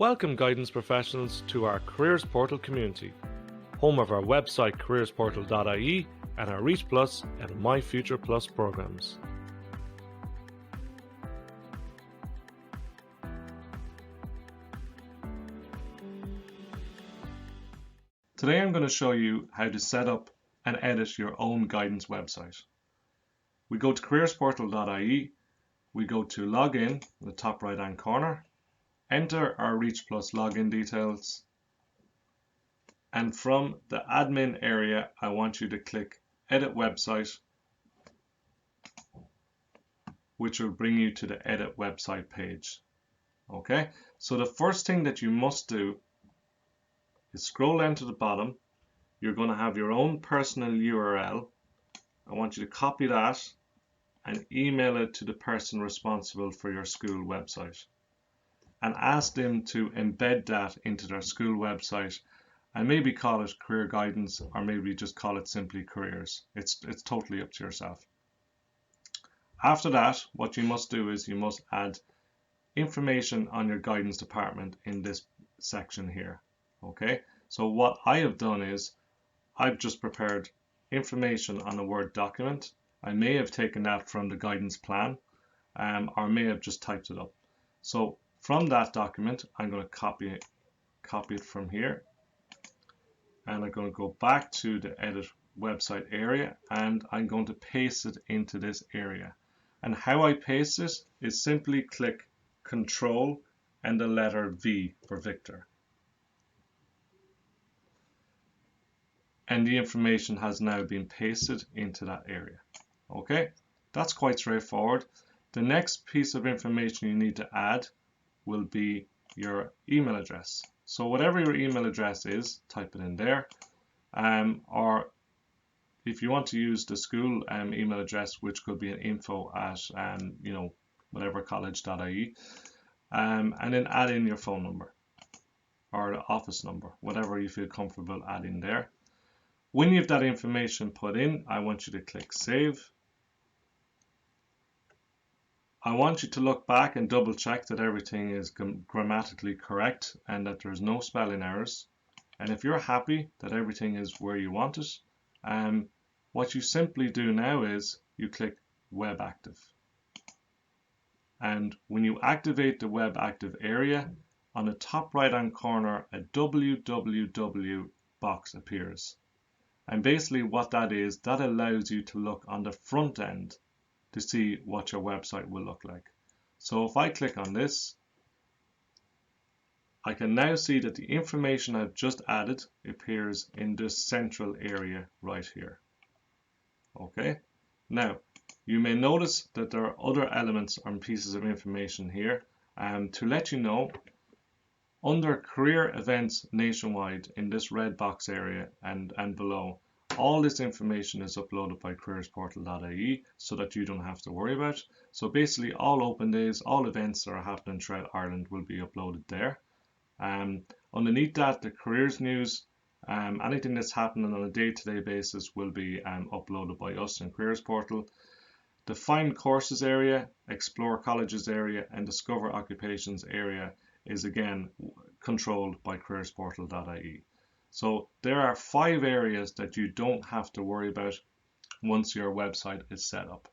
Welcome guidance professionals to our Careers Portal community, home of our website careersportal.ie and our Reach Plus and My Future Plus programs. Today I'm going to show you how to set up and edit your own guidance website. We go to careersportal.ie, we go to login in the top right hand corner, enter our Reach Plus login details, and from the admin area I want you to click edit website, which will bring you to the edit website page. Okay, so the first thing that you must do is scroll down to the bottom. You're going to have your own personal URL. I want you to copy that and email it to the person responsible for your school website and ask them to embed that into their school website and maybe call it career guidance, or maybe just call it simply careers. It's totally up to yourself. After that, what you must do is you must add information on your guidance department in this section here. Okay, so what I have done is I've just prepared information on a Word document. I may have taken that from the guidance plan, or may have just typed it up. So from that document, I'm going to copy it from here, and I'm going to go back to the edit website area, and I'm going to paste it into this area. And how I paste it is simply click Control and the letter V for Victor. And the information has now been pasted into that area. Okay, that's quite straightforward. The next piece of information you need to add will be your email address. So whatever your email address is, type it in there. Or if you want to use the school email address, which could be an info at whatever college.ie, and then add in your phone number or the office number, whatever you feel comfortable adding there. When you have that information put in, I want you to click Save. I want you to look back and double check that everything is grammatically correct and that there's no spelling errors. And if you're happy that everything is where you want it, what you simply do now is you click Web Active. And when you activate the Web Active area, on the top right hand corner a www box appears. And basically what that is, that allows you to look on the front end to see what your website will look like. So if I click on this, I can now see that the information I've just added appears in this central area right here. Okay, now you may notice that there are other elements and pieces of information here. To let you know, under career events nationwide in this red box area and below, all this information is uploaded by careersportal.ie so that you don't have to worry about it. So basically all open days, all events that are happening throughout Ireland will be uploaded there. Underneath that, the careers news, anything that's happening on a day-to-day basis will be uploaded by us in Careers Portal. The Find Courses area, Explore Colleges area, and Discover Occupations area is again controlled by careersportal.ie. So there are 5 areas that you don't have to worry about once your website is set up.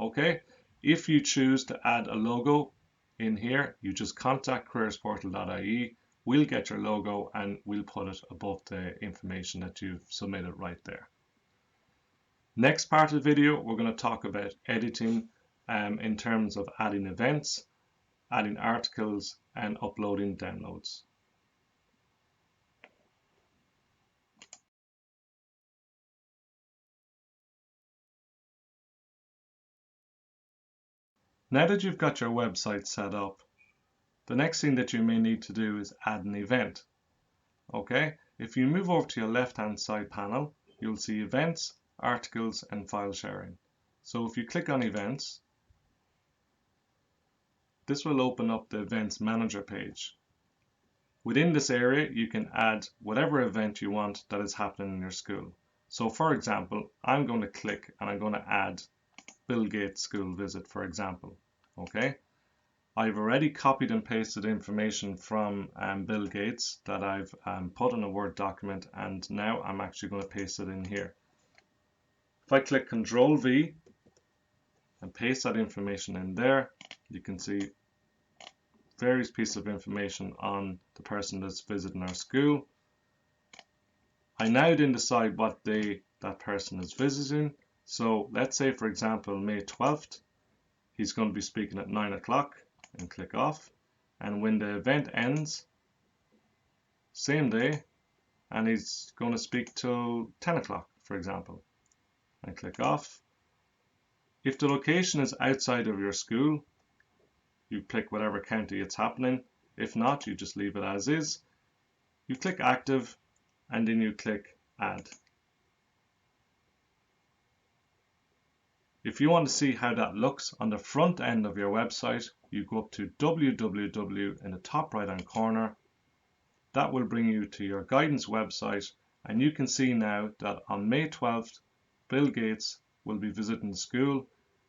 Okay, if you choose to add a logo in here, you just contact careersportal.ie. We'll get your logo and we'll put it above the information that you've submitted right there. Next part of the video, we're going to talk about editing in terms of adding events, adding articles, and uploading downloads. Now that you've got your website set up, the next thing that you may need to do is add an event. Okay, if you move over to your left hand side panel, you'll see events, articles, and file sharing. So if you click on events, this will open up the events manager page. Within this area, you can add whatever event you want that is happening in your school. So for example, I'm going to click and I'm going to add Bill Gates school visit, for example. Okay, I've already copied and pasted information from Bill Gates that I've put in a Word document, and now I'm actually going to paste it in here. If I click Control V and paste that information in there, you can see various pieces of information on the person that's visiting our school. I now then decide what day that person is visiting. So let's say, for example, May 12th, he's going to be speaking at 9 o'clock, and click off. And when the event ends, same day, and he's going to speak till 10 o'clock, for example, and click off. If the location is outside of your school, you click whatever county it's happening. If not, you just leave it as is. You click active, and then you click add. If you want to see how that looks on the front end of your website, you go up to www in the top right hand corner. That will bring you to your guidance website, and you can see now that on May 12th, Bill Gates will be visiting the school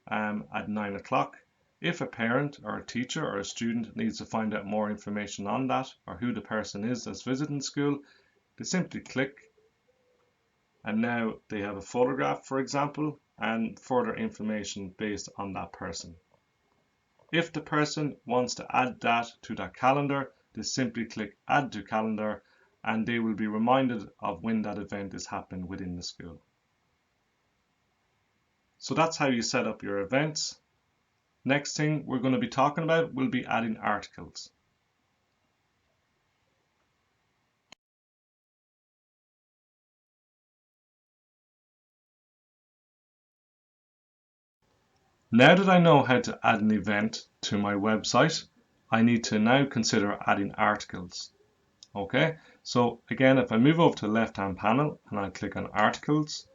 at 9 o'clock. If a parent or a teacher or a student needs to find out more information on that, or who the person is that's visiting school, they simply click, and now they have a photograph, for example, and further information based on that person. If the person wants to add that to their calendar, they simply click add to calendar, and they will be reminded of when that event is happening within the school. So that's how you set up your events. Next thing we're going to be talking about will be adding articles. Now that I know how to add an event to my website, I need to now consider adding articles. Okay, so again, if I move over to the left hand panel and I click on articles,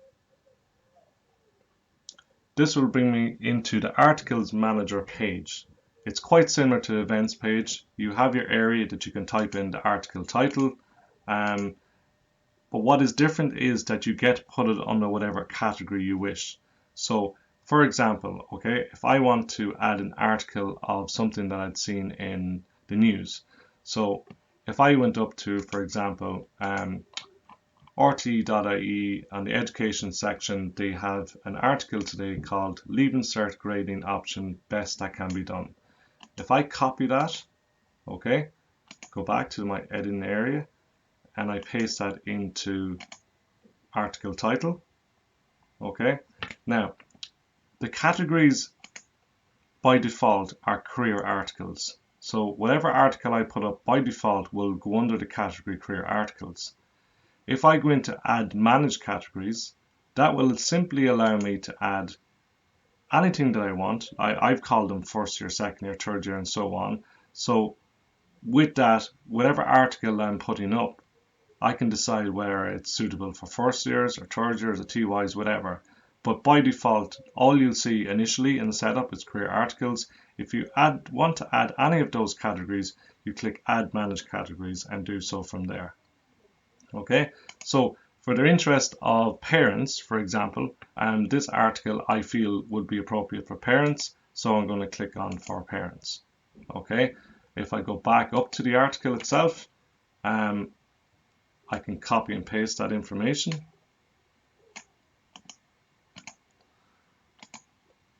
this will bring me into the articles manager page. It's quite similar to the events page. You have your area that you can type in the article title, but what is different is that you get to put it under whatever category you wish. So for example, okay, if I want to add an article of something that I'd seen in the news, so if I went up to, for example, RTE.ie, on the education section, they have an article today called Leaving Cert Grading Option Best That Can Be Done. If I copy that, okay, go back to my editing area, and I paste that into article title, okay. Now, the categories by default are career articles. So whatever article I put up by default will go under the category career articles. If I go into add manage categories, that will simply allow me to add anything that I want. I've called them first year, second year, third year, and so on. So with that, whatever article I'm putting up, I can decide whether it's suitable for first years or third years or TYs, whatever. But by default, all you'll see initially in the setup is career articles. If you want to add any of those categories, you click add manage categories and do so from there. Okay, so for the interest of parents, for example, this article I feel would be appropriate for parents, so I'm going to click on for parents. Okay, if I go back up to the article itself, I can copy and paste that information.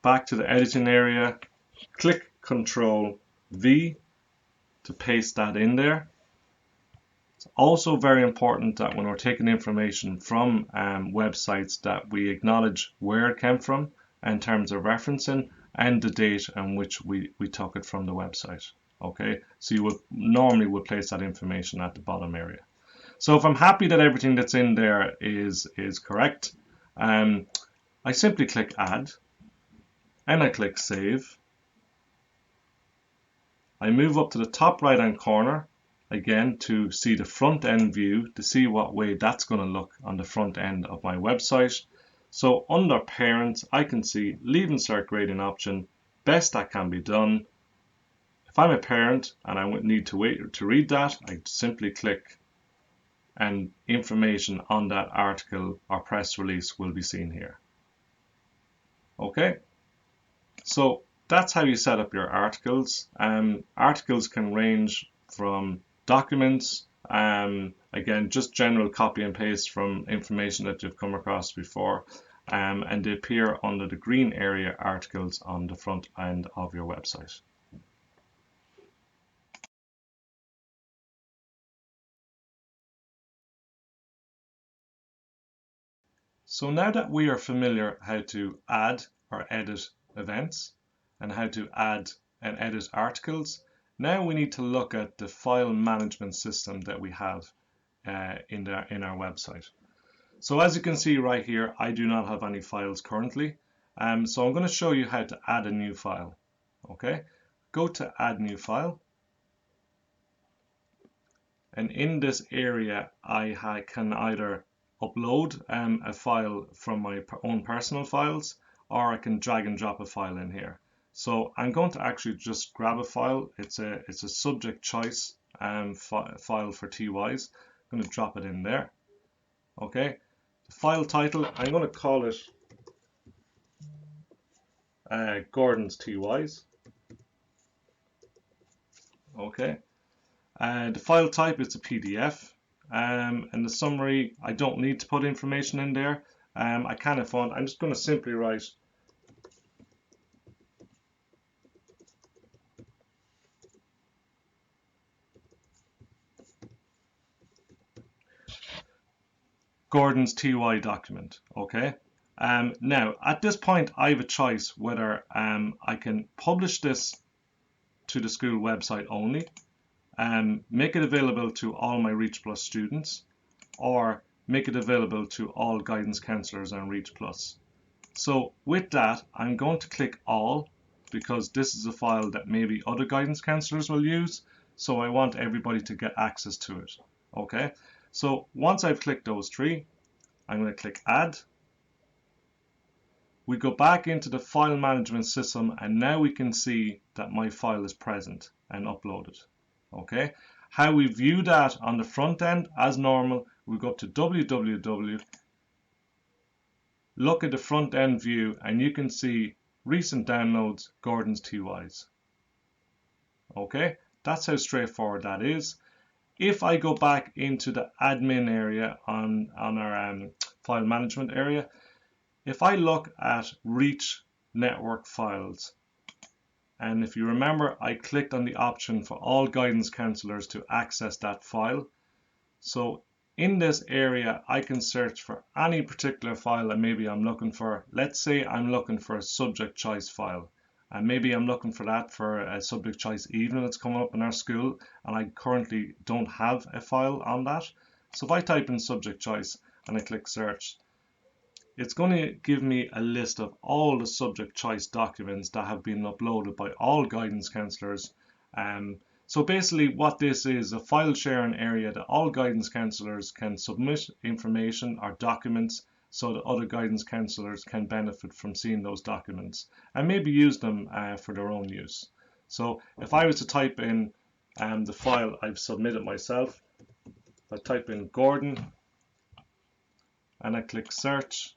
Back to the editing area, click Control V to paste that in there. It's also very important that when we're taking information from websites that we acknowledge where it came from in terms of referencing and the date on which we took it from the website. Okay, so you would normally place that information at the bottom area. So if I'm happy that everything that's in there is correct, I simply click add, and I click save. I move up to the top right hand corner again to see the front end view, to see what way that's going to look on the front end of my website. So under parents, I can see Leaving Cert Grading Option Best That Can Be Done. If I'm a parent and I need to wait to read that, I simply click, and information on that article or press release will be seen here. Okay, so that's how you set up your articles. Articles can range from documents, again, just general copy and paste from information that you've come across before, and they appear under the green area articles on the front end of your website. So now that we are familiar how to add or edit events and how to add and edit articles, now we need to look at the file management system that we have in our website. So as you can see right here, I do not have any files currently. So I'm going to show you how to add a new file. Okay, go to add new file. And in this area, I can either upload a file from my own personal files, or I can drag and drop a file in here. So I'm going to actually just grab a file. It's a subject choice file for TYs. I'm going to drop it in there. Okay. The file title, I'm going to call it Gordon's TYs. Okay. The file type is a PDF. And the summary, I don't need to put information in there. I kind of want, I'm just going to simply write Gordon's TY document. Okay. Now at this point I have a choice whether I can publish this to the school website only, make it available to all my Reach Plus students, or make it available to all guidance counselors and Reach Plus. So with that, I'm going to click all, because this is a file that maybe other guidance counselors will use, so I want everybody to get access to it. Okay, so once I've clicked those three, I'm going to click add. We go back into the file management system, and now we can see that my file is present and uploaded. Okay, how we view that on the front end, as normal, we go up to www, look at the front end view, and you can see recent downloads, Gordon's TYs. Okay, that's how straightforward that is. If I go back into the admin area on our file management area, if I look at Reach network files, and if you remember, I clicked on the option for all guidance counselors to access that file. So in this area, I can search for any particular file that maybe I'm looking for. Let's say I'm looking for a subject choice file, and maybe I'm looking for that for a subject choice evening that's coming up in our school, and I currently don't have a file on that. So if I type in subject choice and I click search, it's going to give me a list of all the subject choice documents that have been uploaded by all guidance counselors. So basically what this is, a file sharing area that all guidance counselors can submit information or documents so that other guidance counselors can benefit from seeing those documents and maybe use them for their own use. So if I was to type in the file I've submitted myself, I type in Gordon and I click search,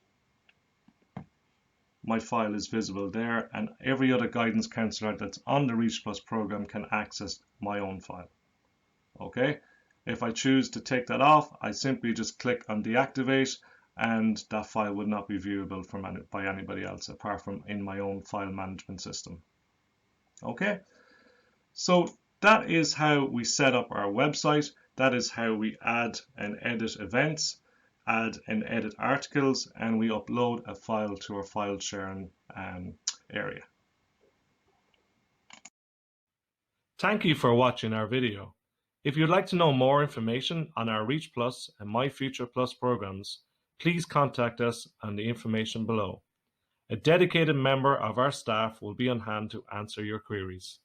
my file is visible there, and every other guidance counselor that's on the Reach Plus program can access my own file. Okay, if I choose to take that off, I simply just click on deactivate, and that file would not be viewable by anybody else apart from in my own file management system. Okay, so that is how we set up our website. That is how we add and edit events, add and edit articles, and we upload a file to our file sharing area. Thank you for watching our video. If you'd like to know more information on our Reach Plus and My Future Plus programs, please contact us on the information below. A dedicated member of our staff will be on hand to answer your queries.